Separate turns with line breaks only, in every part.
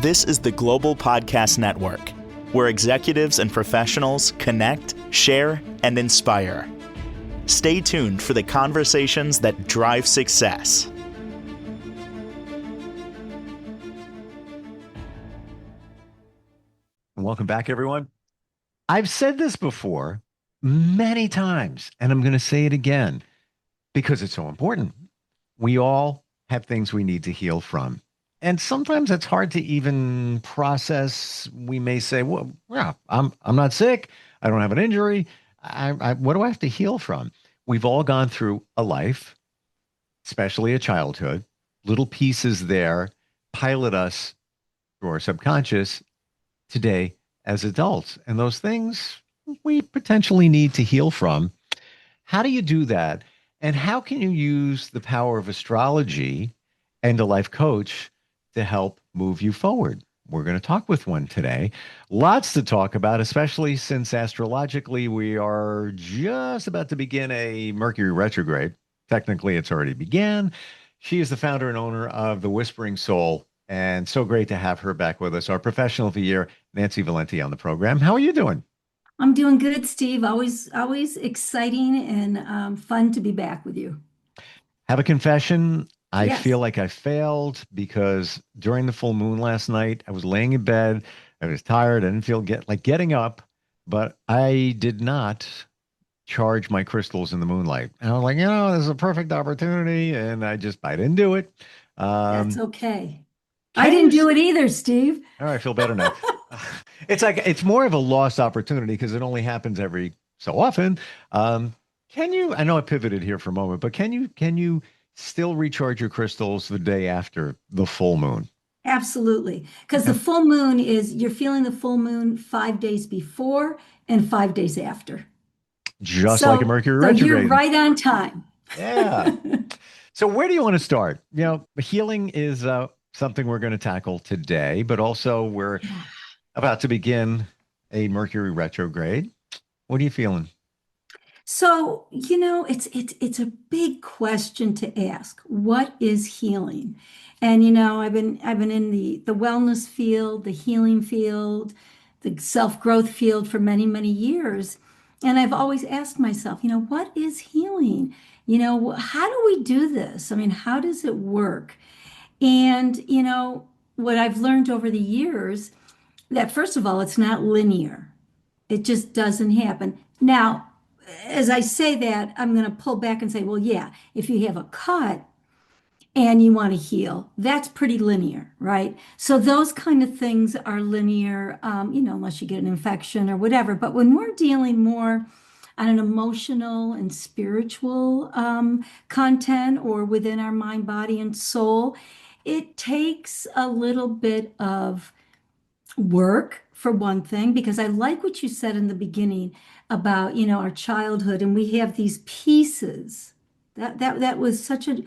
This is the Global Podcast Network, where executives and professionals connect, share, and inspire. Stay tuned for the conversations that drive success.
Welcome back, everyone. I've said this before many times, and I'm going to say it again because it's so important. We all have things we need to heal from. And sometimes it's hard to even process. We may say, well, yeah, I'm not sick. I don't have an injury. What do I have to heal from? We've all gone through a life, especially a childhood. Little pieces there pilot us through our subconscious today as adults. And those things we potentially need to heal from. How do you do that? And how can you use the power of astrology and a life coach to help move you forward? We're going to talk with one today. Lots to talk about, especially since astrologically we are just about to begin a Mercury retrograde. Technically, it's already began. She is the founder and owner of The Whispering Soul, and so great to have her back with us. Our professional of the year, Nancy Volante, on the program. How are you doing?
I'm doing good, Steve. Always exciting and fun to be back with you.
Have a confession. I
Yes.
feel like I failed because during the full moon last night, I was laying in bed. I was tired. I didn't feel like getting up, but I did not charge my crystals in the moonlight. And I was like, this is a perfect opportunity. And I didn't do it.
That's
Um,
okay. I
can you,
didn't do it either, Steve.
all right, I feel better now. It's more of a lost opportunity because it only happens every so often. I know I pivoted here for a moment, but can you still recharge your crystals the day after the full moon?
Absolutely. Because the
Okay.
full moon you're feeling the full moon 5 days before and 5 days after.
Just like a
So,
Mercury
so you're
retrograde.
right on time.
Yeah. So where do you want to start? Healing is something we're going to tackle today, but also we're about to begin a Mercury retrograde. What are you feeling?
So, it's a big question to ask. What is healing? And I've been in the wellness field, the healing field, the self-growth field for many, many years. And I've always asked myself, what is healing? How do we do this? I mean, how does it work? And, what I've learned over the years that first of all, it's not linear. It just doesn't happen. Now, as I say that, I'm going to pull back and say, well, yeah, if you have a cut and you want to heal, that's pretty linear, right? So those kind of things are linear, unless you get an infection or whatever. But when we're dealing more on an emotional and spiritual content or within our mind, body, and soul, it takes a little bit of work for one thing, because I like what you said in the beginning about, our childhood, and we have these pieces. That was such a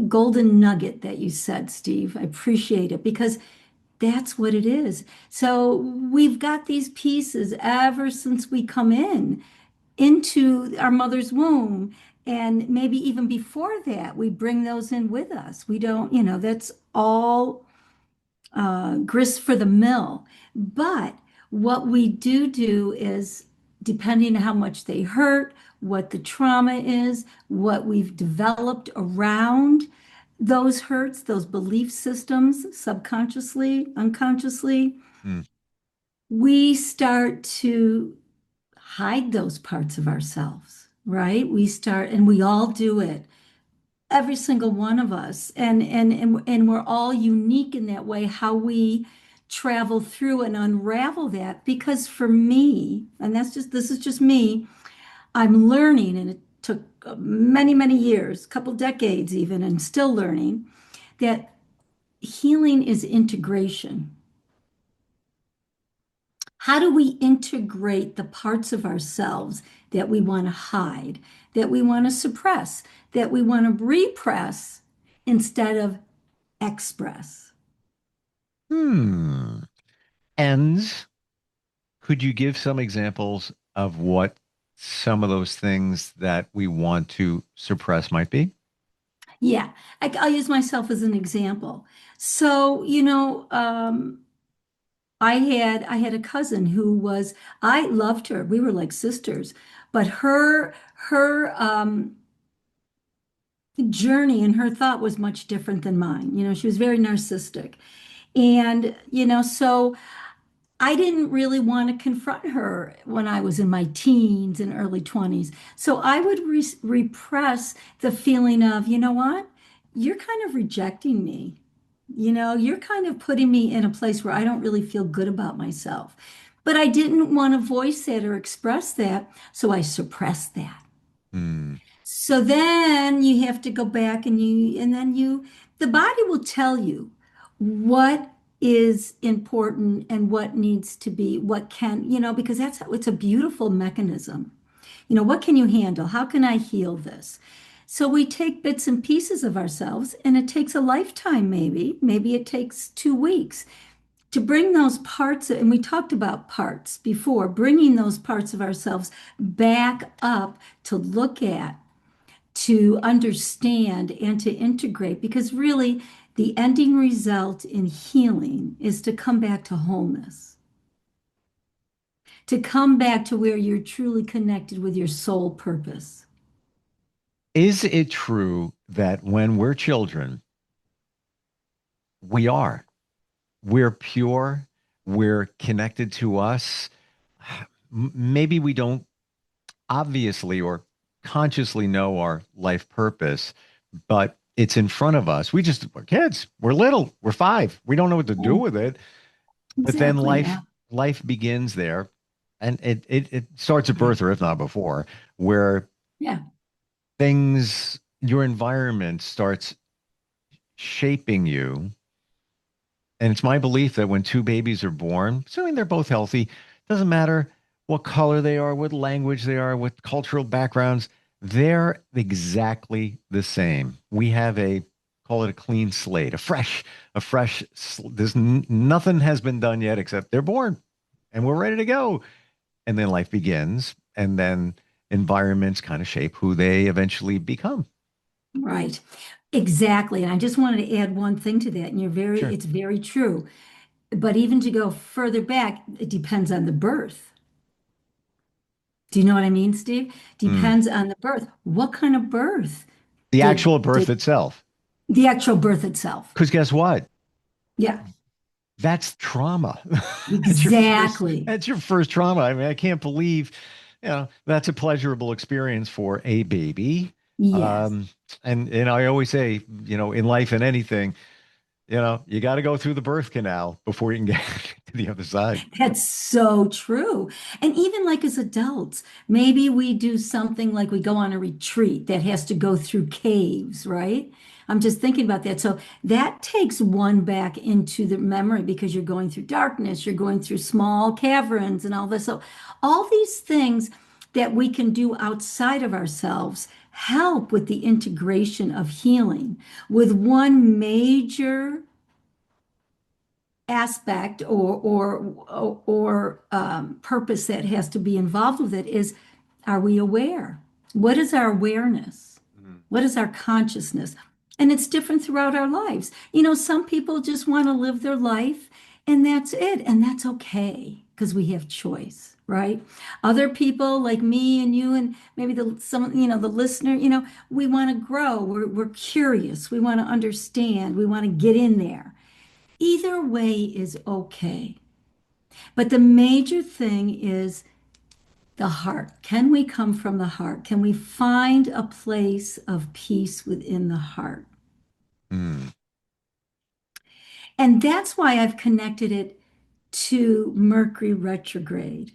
golden nugget that you said, Steve. I appreciate it because that's what it is. So we've got these pieces ever since we come into our mother's womb. And maybe even before that, we bring those in with us. We don't, that's all grist for the mill. But what we do is, depending on how much they hurt, what the trauma is, what we've developed around those hurts, those belief systems, subconsciously, unconsciously,
Hmm.
we start to hide those parts of ourselves, right? And we all do it, every single one of us, and we're all unique in that way, how we travel through and unravel that. Because for me, and this is just me, I'm learning, and it took many years, a couple decades even, and still learning, that healing is integration. How do we integrate the parts of ourselves that we want to hide, that we want to suppress, that we want to repress instead of express?
Hmm. And could you give some examples of what some of those things that we want to suppress might be?
Yeah, I'll use myself as an example. So, I had a cousin who was I loved her. We were like sisters, but her journey and her thought was much different than mine. She was very narcissistic. And, so I didn't really want to confront her when I was in my teens and early 20s. So I would repress the feeling of, you know what? You're kind of rejecting me. You're kind of putting me in a place where I don't really feel good about myself. But I didn't want to voice that or express that, so I suppressed that.
Hmm.
So then you have to go back and then the body will tell you what is important and what needs to be, what can, because that's how it's a beautiful mechanism. What can you handle? How can I heal this? So we take bits and pieces of ourselves, and it takes a lifetime, maybe it takes 2 weeks to bring those parts, and we talked about parts before, bringing those parts of ourselves back up to look at, to understand and to integrate, because really the ending result in healing is to come back to wholeness, to come back to where you're truly connected with your soul purpose.
Is it true that when we're children, we are? We're pure, we're connected to us. Maybe we don't obviously or consciously know our life purpose, but it's in front of us. We're kids, we're little, we're five, we don't know what to do
Yeah,
with it. But then
exactly. Yeah.
life begins there, and it starts at birth, or if not before, where
Yeah.
your environment starts shaping you. And it's my belief that when two babies are born, assuming they're both healthy, doesn't matter what color they are, what language they are, what cultural backgrounds, they're exactly the same. We have call it a clean slate, nothing has been done yet except they're born and we're ready to go. And then life begins, and then environments kind of shape who they eventually become.
Right. Exactly. And I just wanted to add one thing to that. And
Sure.
it's very true. But even to go further back, it depends on the birth. Do you know what I mean, Steve?
Mm.
Depends on the birth. What kind of birth
The
did
actual birth
did
itself.
the actual birth itself?
Because guess what?
Yeah,
That's trauma.
exactly.
That's your first trauma. I mean, I can't believe, that's a pleasurable experience for a baby.
Yes.
Um, and I always say, in life and anything, you got to go through the birth canal before you can get to the other side.
That's so true. And even like as adults, maybe we do something like we go on a retreat that has to go through caves, right? I'm just thinking about that. So that takes one back into the memory because you're going through darkness, you're going through small caverns and all this. So all these things that we can do outside of ourselves help with the integration of healing, with one major aspect or purpose that has to be involved with it is, are we aware? What is our awareness?
Mm.
What is our consciousness? And it's different throughout our lives. Some people just want to live their life and that's it. And that's okay because we have choice, right? Other people like me and you and maybe the listener, we want to grow. We're curious. We want to understand. We want to get in there. Either way is okay. But the major thing is the heart. Can we come from the heart? Can we find a place of peace within the heart?
Mm.
And that's why I've connected it to Mercury retrograde.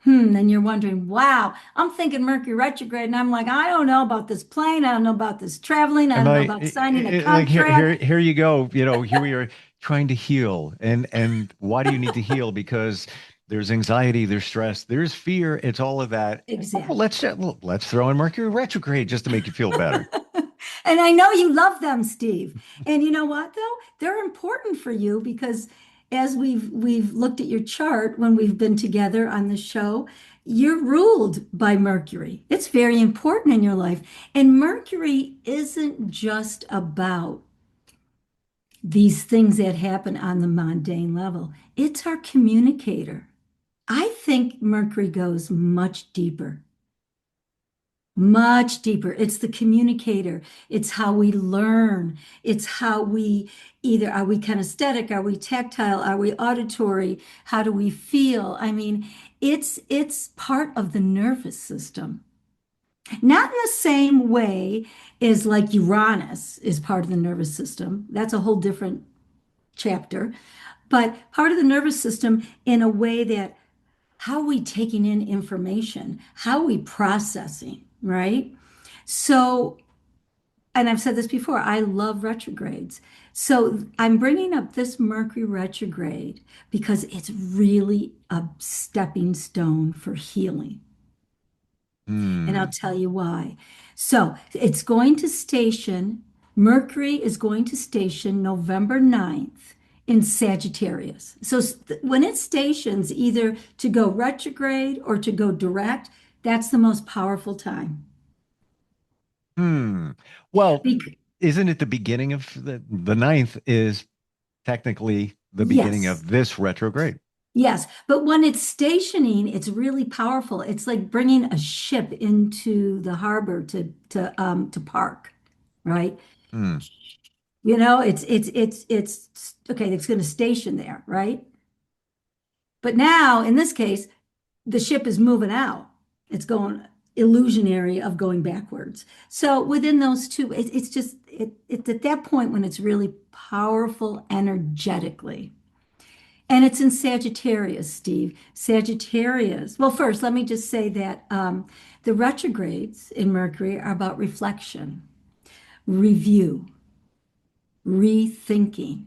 And you're wondering, wow, I'm thinking Mercury retrograde, and I'm like, I don't know about this plane. I don't know about this traveling. I
Am
don't know
I
about signing a
like
contract.
here you go, here we are trying to heal. And why do you need to heal? Because there's anxiety, there's stress, there's fear, it's all of that. Oh,
Exactly.
let's throw in Mercury retrograde just to make you feel better.
And I know you love them, Steve. And you know what, though? They're important for you because as we've looked at your chart when we've been together on the show, you're ruled by Mercury. It's very important in your life. And Mercury isn't just about these things that happen on the mundane level, it's our communicator. I think Mercury goes much deeper. Much deeper. It's the communicator. It's how we learn. It's how we either are we kinesthetic, are we tactile, are we auditory? How do we feel? I mean, it's part of the nervous system. Not in the same way as like Uranus is part of the nervous system. That's a whole different chapter, but part of the nervous system in a way that how are we taking in information? How are we processing, right? So, and I've said this before, I love retrogrades. So I'm bringing up this Mercury retrograde because it's really a stepping stone for healing. And I'll
Hmm.
tell you why. So it's going to station, Mercury is going to station November 9th in Sagittarius. So when it stations either to go retrograde or to go direct, that's the most powerful time.
Hmm. Well,
Bec-
isn't it the beginning of the ninth is technically the beginning
yes,
of this retrograde?
yes. But when it's stationing, it's really powerful. It's like bringing a ship into the harbor to park, right?
Hmm.
It's okay, it's going to station there, right? But now in this case, the ship is moving out. It's going illusionary of going backwards. So within those two, it's just it's at that point when it's really powerful energetically. And it's in Sagittarius, Steve. Sagittarius. Well, first, let me just say that the retrogrades in Mercury are about reflection, review, rethinking.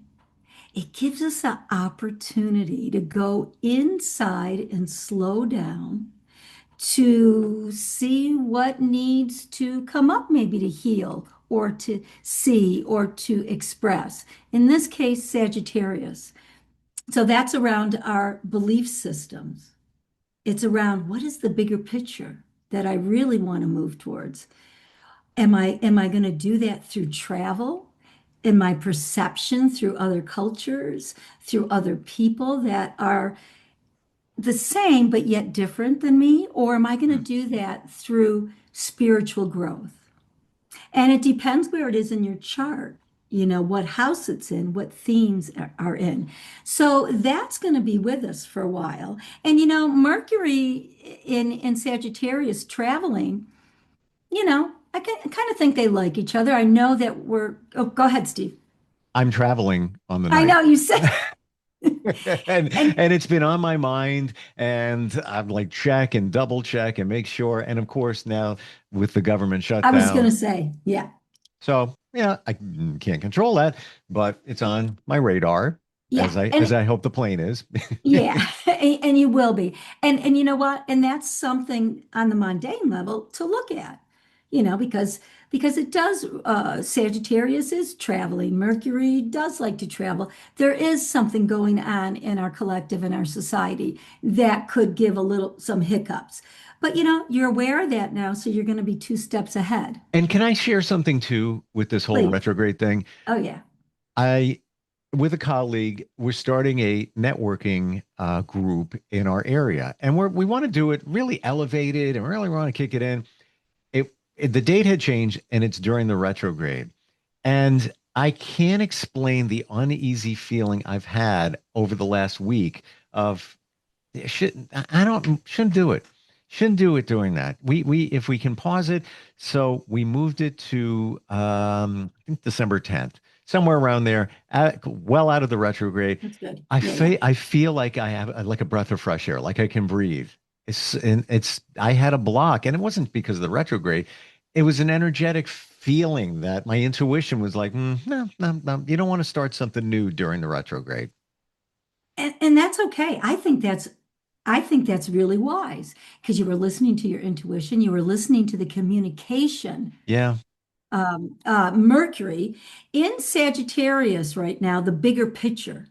It gives us an opportunity to go inside and slow down to see what needs to come up, maybe to heal or to see or to express. In this case, Sagittarius. So that's around our belief systems. It's around what is the bigger picture that I really want to move towards? Am I going to do that through travel? In my perception through other cultures, through other people that are the same but yet different than me? Or am I going to
Hmm.
do that through spiritual growth? And it depends where it is in your chart, what house it's in, what themes are in. So that's going to be with us for a while. And Mercury in Sagittarius traveling, I kind of think they like each other. I know that oh, go ahead, Steve.
I'm traveling on the
I
ninth.
know you said,
and
and
and it's been on my mind, and I'm like check and double check and make sure. And of course, now with the government
I was going
shutdown,
to say, yeah,
so yeah, I can't control that, but it's on my radar
yeah,
as I hope the plane is.
yeah, and you will be. And you know what? And that's something on the mundane level to look at, because it does, Sagittarius is traveling. Mercury does like to travel. There is something going on in our collective, in our society that could give some hiccups. But you're aware of that now, so you're going to be two steps ahead.
And can I share something too with this whole
Please.
retrograde thing?
Oh, yeah.
I, with a colleague, we're starting a networking group in our area, and we want to do it really elevated and really want to kick it in. The date had changed, and it's during the retrograde, and I can't explain the uneasy feeling I've had over the last week of should I don't shouldn't do it. Shouldn't do it during that. We if we can pause it. So we moved it to I think December 10th, somewhere around there, well out of the retrograde.
That's good. Yeah, yeah.
I feel like I have like a breath of fresh air, like I can breathe. It's I had a block, and it wasn't because of the retrograde. It was an energetic feeling that my intuition was like, no, no, no, you don't want to start something new during the retrograde.
And that's okay. I think that's really wise because you were listening to your intuition, you were listening to the communication.
Yeah.
Mercury in Sagittarius right now, the bigger picture,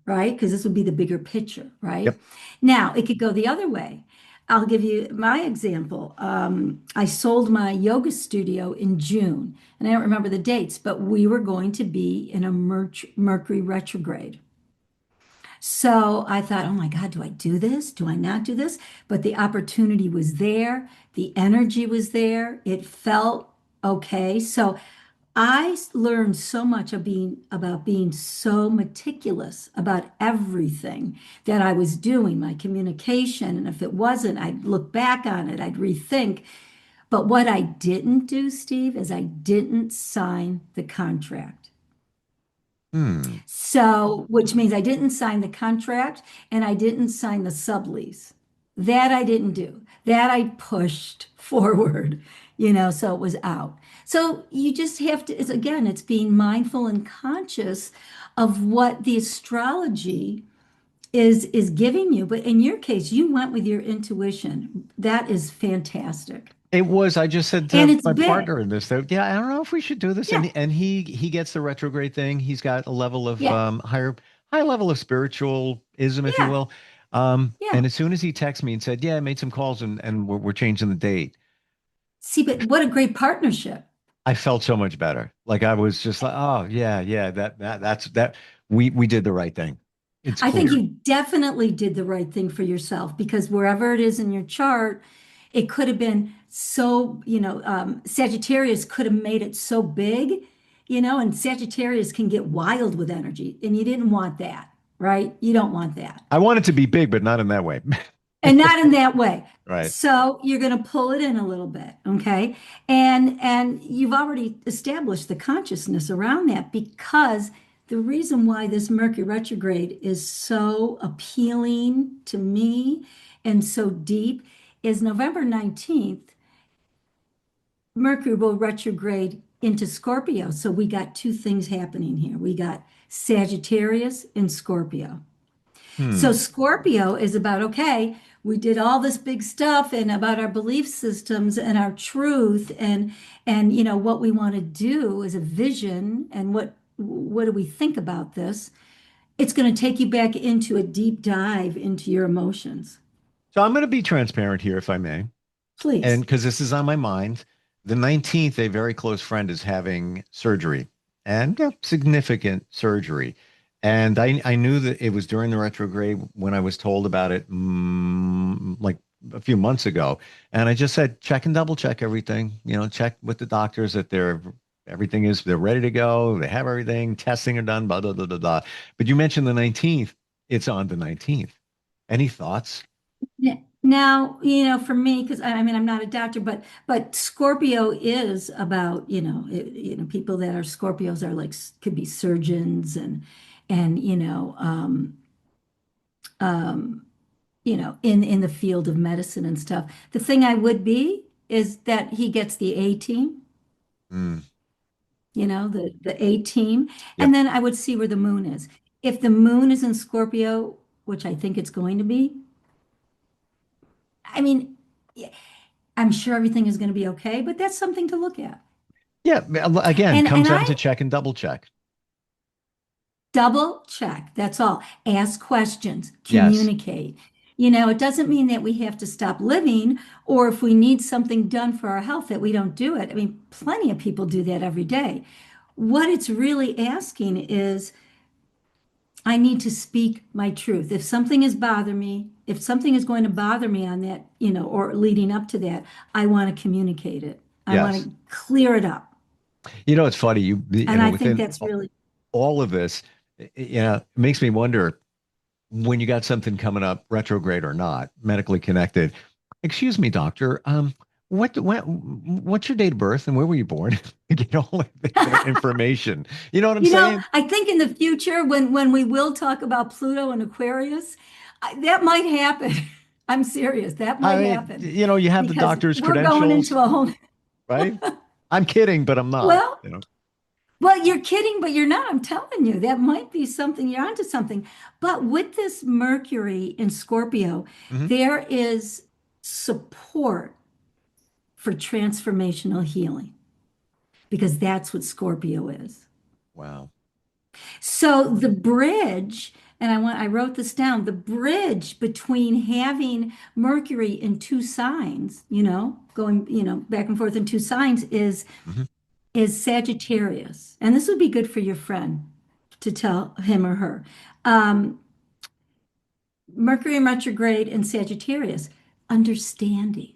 right? Because this would be the bigger picture, right?
Yep.
Now, it could go the other way. I'll give you my example. I sold my yoga studio in June, and I don't remember the dates, but we were going to be in a Mercury retrograde. So I thought, oh my God, do I do this? Do I not do this? But the opportunity was there, the energy was there, it felt okay. So I learned so much about being so meticulous about everything that I was doing, my communication. And if it wasn't, I'd look back on it, I'd rethink. But what I didn't do, Steve, is I didn't sign the contract.
Hmm.
So, which means I didn't sign the contract and I didn't sign the sublease. That I didn't do. That I pushed forward, so it was out. So you just have to, it's being mindful and conscious of what the astrology is giving you. But in your case, you went with your intuition. That is fantastic.
It was. I just said
And
to
it's
my
big.
partner in this that yeah, I don't know if we should do this.
Yeah.
And he gets the retrograde thing. He's got a level of
Yeah.
high level of spiritualism, if you
Yeah.
will.
Yeah.
And as soon as he texted me and said, "Yeah, I made some calls and we're changing the date,"
See, but what a great partnership.
I felt so much better. Like I was just like, "Oh yeah, yeah, that's that. We did the right thing. It's
I think
clear."
you definitely did the right thing for yourself because wherever it is in your chart, it could have been so, Sagittarius could have made it so big, and Sagittarius can get wild with energy, and you didn't want that, right? You don't want that.
I want it to be big, but not in that way.
And not in that way.
Right.
So you're going to pull it in a little bit, okay? And you've already established the consciousness around that because the reason why this Mercury retrograde is so appealing to me and so deep is November 19th, Mercury will retrograde into Scorpio. So we got two things happening here. We got Sagittarius and Scorpio. So
Hmm.
Scorpio is about, okay, we did all this big stuff and about our belief systems and our truth and what we want to do as a vision and what do we think about this? It's going to take you back into a deep dive into your emotions.
So I'm going to be transparent here, if I may. And
Please.
because this is on my mind, the 19th, a very close friend is having surgery and yeah, significant surgery. And I knew that it was during the retrograde when I was told about it like a few months ago. And I just said, check and double check everything, check with the doctors that they're ready to go. They have everything, testing are done, blah, blah, blah, blah, blah. But you mentioned the 19th. It's on the 19th. Any thoughts?
Now, for me, because I mean, I'm not a doctor, but Scorpio is about, people that are Scorpios are like could be surgeons and um, in the field of medicine and stuff. The thing I would be is that he gets the A team,
Mm,
the A team, and
yep.
then I would see where the moon is. If the moon is in Scorpio, which I think it's going to be, I mean, yeah, I'm sure everything is going to be okay, but that's something to look at.
Yeah. Again,
And
comes down to
I
check and double check.
double check. That's all. Ask questions,
Yes.
communicate. It doesn't mean that we have to stop living or if we need something done for our health that we don't do it. I mean, plenty of people do that every day. What it's really asking is, I need to speak my truth. If something is going to bother me on that, or leading up to that, I want to communicate it. I want
Yes.
to clear it up.
It's funny.
And I think
Within
that's really,
all of this, it makes me wonder when you got something coming up, retrograde or not, medically connected. Excuse me, doctor. What's your date of birth and where were you born? Get all of that information. You know what I'm saying?
I think in the future when we will talk about Pluto and Aquarius, that might happen. I'm serious. That
I
might
mean,
happen
you have the
because
doctor's
we're going
credentials,
into a whole,
right? I'm kidding, but I'm not.
well, you're kidding, but you're not. I'm telling you, that might be something. You're onto something. But with this Mercury in Scorpio,
Mhm.
there is support for transformational healing because that's what Scorpio is.
Wow.
So the bridge and I wrote this down, the bridge between having Mercury in two signs, going, back and forth in two signs
Mhm.
is Sagittarius. And this would be good for your friend to tell him or her. Um, Mercury in retrograde in Sagittarius, understanding.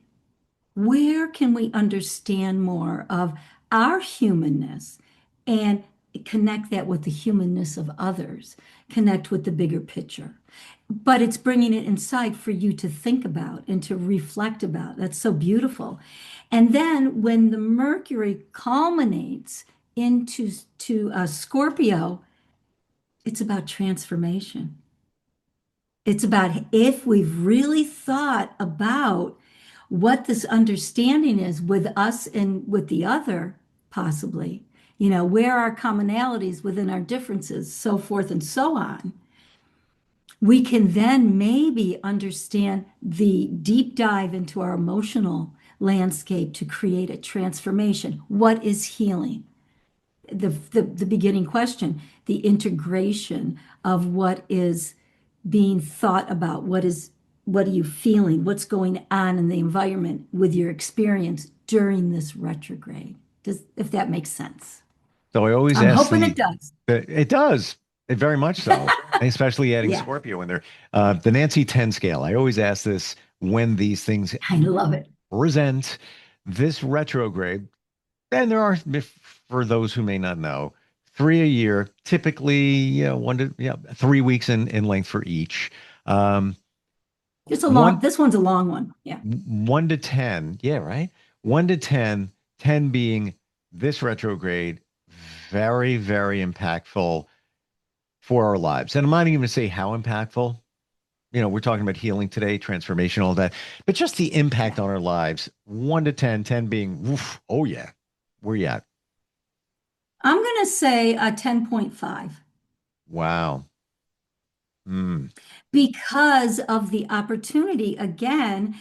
Where can we understand more of our humanness and connect that with the humanness of others, connect with the bigger picture? But it's bringing it inside for you to think about and to reflect about. That's so beautiful. And then when the Mercury culminates into Scorpio, it's about transformation. It's about if we've really thought about what this understanding is with us and with the other, possibly, where our commonalities within our differences, so forth and so on, we can then maybe understand the deep dive into our emotional landscape to create a transformation. What is healing? The beginning question, the integration of what is being thought about, what are you feeling, what's going on in the environment with your experience during this retrograde. If that makes sense.
So I always
I'm
ask
hoping it does.
it does, it very much so, especially adding
Yeah,
Scorpio in there. The Nancy 10 scale. I always ask this when these things
I love it.
present this retrograde. And there are, for those who may not know, three a year, typically, 3 weeks in length for each. Um, one
This one's a long one. Yeah.
1 to 10, yeah, right. 1 to 10, 10 being this retrograde, very, very impactful for our lives. And I'm not even going to say how impactful. We're talking about healing today, transformation, all that, but just the impact
Yeah.
on our lives. 1 to 10, 10 being, woof, oh yeah, where you at?
I'm going to say a 10.5
Wow. Mm.
because of the opportunity again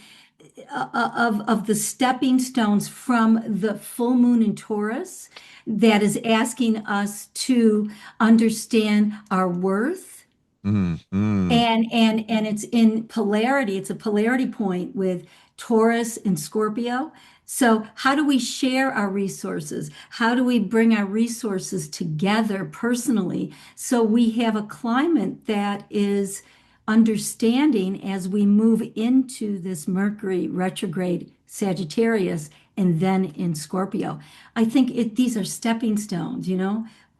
of the stepping stones from the full moon in Taurus that is asking us to understand our worth.
Mm. Mm.
And it's in polarity. It's a polarity point with Taurus and Scorpio. So how do we share our resources? How do we bring our resources together personally so we have a climate that is understanding as we move into this Mercury retrograde Sagittarius and then in Scorpio? I think these are stepping stones,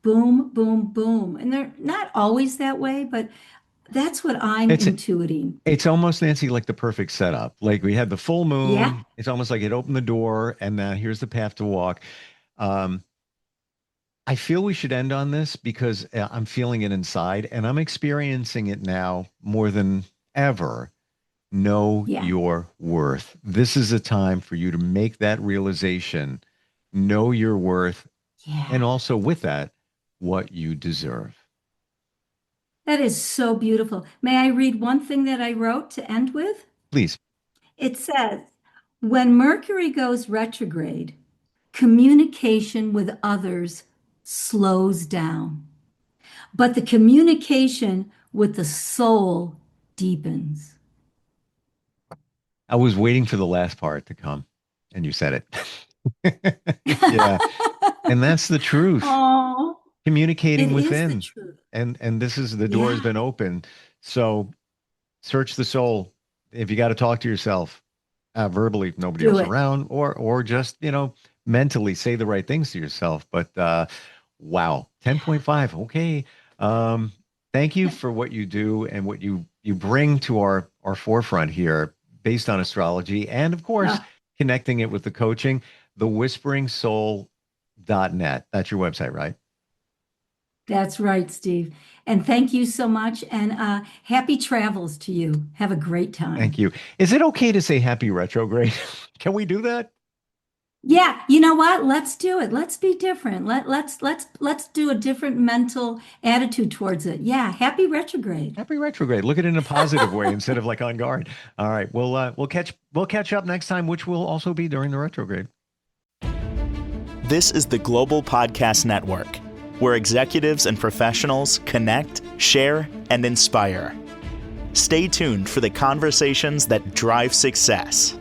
boom, boom, boom. And they're not always that way, but that's what I'm
It's
intuiting.
it's almost, Nancy, like the perfect setup. Like we had the full
Yeah,
moon. It's almost like it opened the door, and now here's the path to walk. Um, I feel we should end on this because I'm feeling it inside, and I'm experiencing it now more than ever. Know
yeah,
your worth. This is a time for you to make that realization. Know your worth,
yeah.
and also with that, what you deserve.
That is so beautiful. May I read one thing that I wrote to end with?
Please.
It says, when Mercury goes retrograde, communication with others slows down, but the communication with the soul deepens.
I was waiting for the last part to come, and you said it. Yeah. And that's the truth.
Oh, it
Communicating
is the
within.
truth.
And this is the door has
Yeah,
been open. So search the soul. If you got to talk to yourself verbally, nobody
do
else
it.
around, or just, mentally say the right things to yourself. But wow, 10.5. Okay. Um, thank you for what you do and what you bring to our forefront here based on astrology and of course
Oh,
connecting it with the coaching, thewhisperingsoul.net. That's your website, right?
that's right, Steve. And thank you so much. And happy travels to you. Have a great
Thank
time.
you. Is it okay to say happy retrograde? Can we do that?
Yeah, you know what? Let's do it. Let's be different. Let's do a different mental attitude towards it. Yeah, happy retrograde.
Happy retrograde. Look at it in a positive way instead of like on guard. All right. We'll catch up next time, which will also be during the retrograde.
This is the Global Podcast Network, where executives and professionals connect, share, and inspire. Stay tuned for the conversations that drive success.